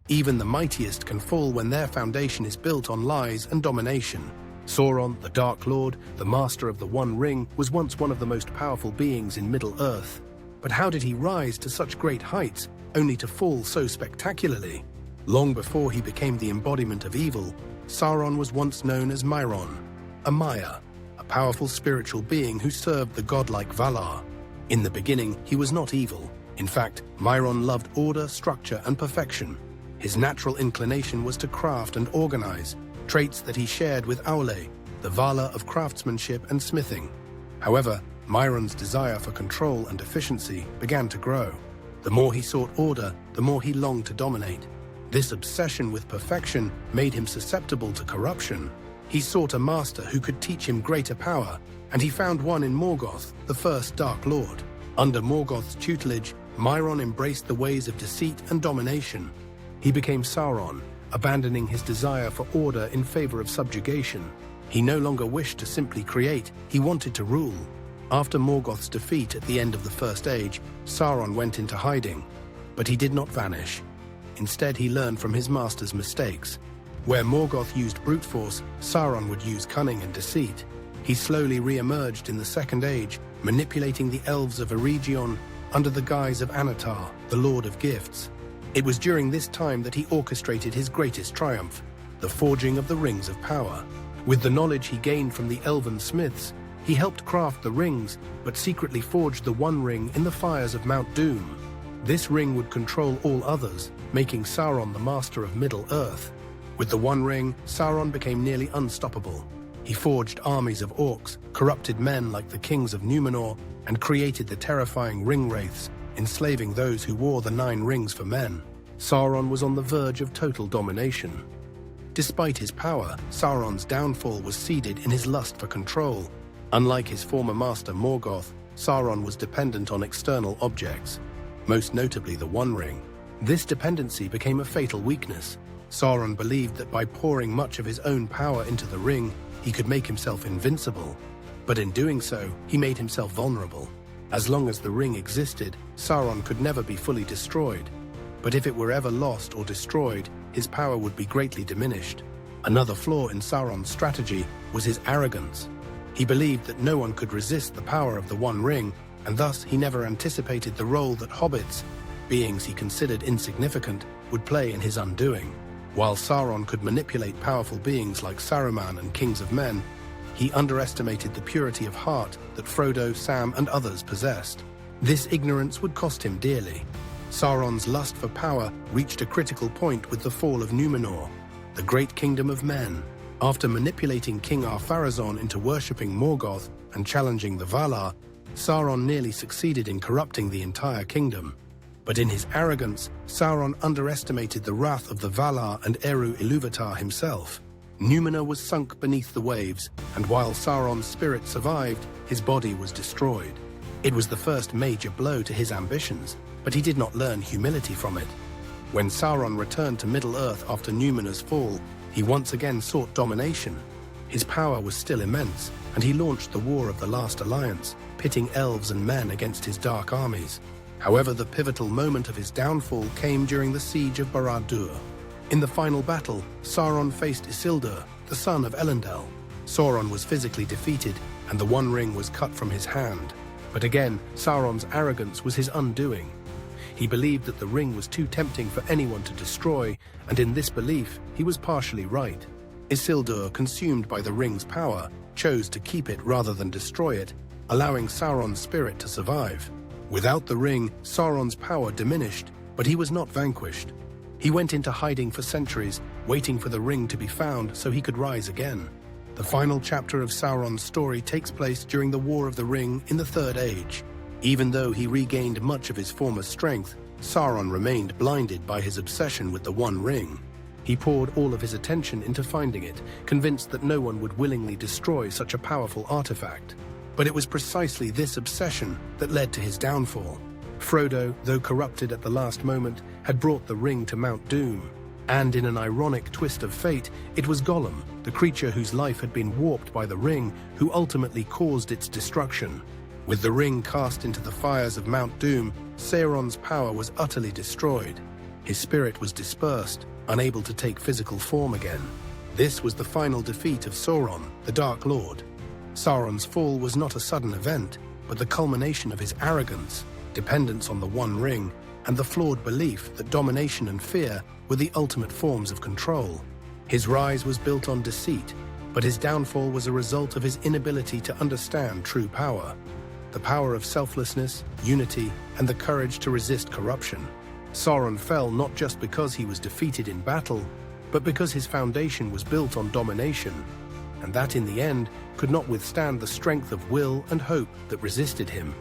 Even the mightiest can fall when their foundation is built on lies and domination. Sauron, the Dark Lord, the master of the One Ring, was once one of the most powerful beings in Middle-earth. But how did he rise to such great heights, only to fall so spectacularly? Long before he became the embodiment of evil, Sauron was once known as Mairon, a Maia, a powerful spiritual being who served the godlike Valar. In the beginning, he was not evil. In fact, Mairon loved order, structure, and perfection. His natural inclination was to craft and organize, traits that he shared with Aule, the Vala of craftsmanship and smithing. However, Mairon's desire for control and efficiency began to grow. The more he sought order, the more he longed to dominate. This obsession with perfection made him susceptible to corruption. He sought a master who could teach him greater power, and he found one in Morgoth, the first Dark Lord. Under Morgoth's tutelage, Mairon embraced the ways of deceit and domination. He became Sauron, abandoning his desire for order in favor of subjugation. He no longer wished to simply create, he wanted to rule. After Morgoth's defeat at the end of the First Age, Sauron went into hiding. But he did not vanish. Instead, he learned from his master's mistakes. Where Morgoth used brute force, Sauron would use cunning and deceit. He slowly re-emerged in the Second Age, manipulating the Elves of Eregion under the guise of Annatar, the Lord of Gifts. It was during this time that he orchestrated his greatest triumph, the forging of the Rings of Power. With the knowledge he gained from the elven smiths, he helped craft the rings, but secretly forged the One Ring in the fires of Mount Doom. This ring would control all others, making Sauron the master of Middle-earth. With the One Ring, Sauron became nearly unstoppable. He forged armies of orcs, corrupted men like the kings of Númenor, and created the terrifying ring-wraiths, enslaving those who wore the 9 rings for men. Sauron was on the verge of total domination. Despite his power, Sauron's downfall was seeded in his lust for control. Unlike his former master Morgoth, Sauron was dependent on external objects, most notably the One Ring. This dependency became a fatal weakness. Sauron believed that by pouring much of his own power into the ring, he could make himself invincible. But in doing so, he made himself vulnerable. As long as the ring existed, Sauron could never be fully destroyed. But if it were ever lost or destroyed, his power would be greatly diminished. Another flaw in Sauron's strategy was his arrogance. He believed that no one could resist the power of the One Ring, and thus he never anticipated the role that Hobbits, beings he considered insignificant, would play in his undoing. While Sauron could manipulate powerful beings like Saruman and kings of men, he underestimated the purity of heart that Frodo, Sam, and others possessed. This ignorance would cost him dearly. Sauron's lust for power reached a critical point with the fall of Númenor, the great kingdom of men. After manipulating King Ar-Pharazôn into worshipping Morgoth and challenging the Valar, Sauron nearly succeeded in corrupting the entire kingdom. But in his arrogance, Sauron underestimated the wrath of the Valar and Eru Ilúvatar himself. Númenor was sunk beneath the waves, and while Sauron's spirit survived, his body was destroyed. It was the first major blow to his ambitions, but he did not learn humility from it. When Sauron returned to Middle-earth after Númenor's fall, he once again sought domination. His power was still immense, and he launched the War of the Last Alliance, pitting elves and men against his dark armies. However, the pivotal moment of his downfall came during the siege of Barad-dûr. In the final battle, Sauron faced Isildur, the son of Elendil. Sauron was physically defeated, and the One Ring was cut from his hand. But again, Sauron's arrogance was his undoing. He believed that the ring was too tempting for anyone to destroy, and in this belief, he was partially right. Isildur, consumed by the ring's power, chose to keep it rather than destroy it, allowing Sauron's spirit to survive. Without the ring, Sauron's power diminished, but he was not vanquished. He went into hiding for centuries, waiting for the ring to be found so he could rise again. The final chapter of Sauron's story takes place during the War of the Ring in the Third Age. Even though he regained much of his former strength, Sauron remained blinded by his obsession with the One Ring. He poured all of his attention into finding it, convinced that no one would willingly destroy such a powerful artifact. But it was precisely this obsession that led to his downfall. Frodo, though corrupted at the last moment, had brought the ring to Mount Doom. And in an ironic twist of fate, it was Gollum, the creature whose life had been warped by the ring, who ultimately caused its destruction. With the ring cast into the fires of Mount Doom, Sauron's power was utterly destroyed. His spirit was dispersed, unable to take physical form again. This was the final defeat of Sauron, the Dark Lord. Sauron's fall was not a sudden event, but the culmination of his arrogance, dependence on the One Ring, and the flawed belief that domination and fear were the ultimate forms of control. His rise was built on deceit, but his downfall was a result of his inability to understand true power. The power of selflessness, unity, and the courage to resist corruption. Sauron fell not just because he was defeated in battle, but because his foundation was built on domination, and that in the end could not withstand the strength of will and hope that resisted him.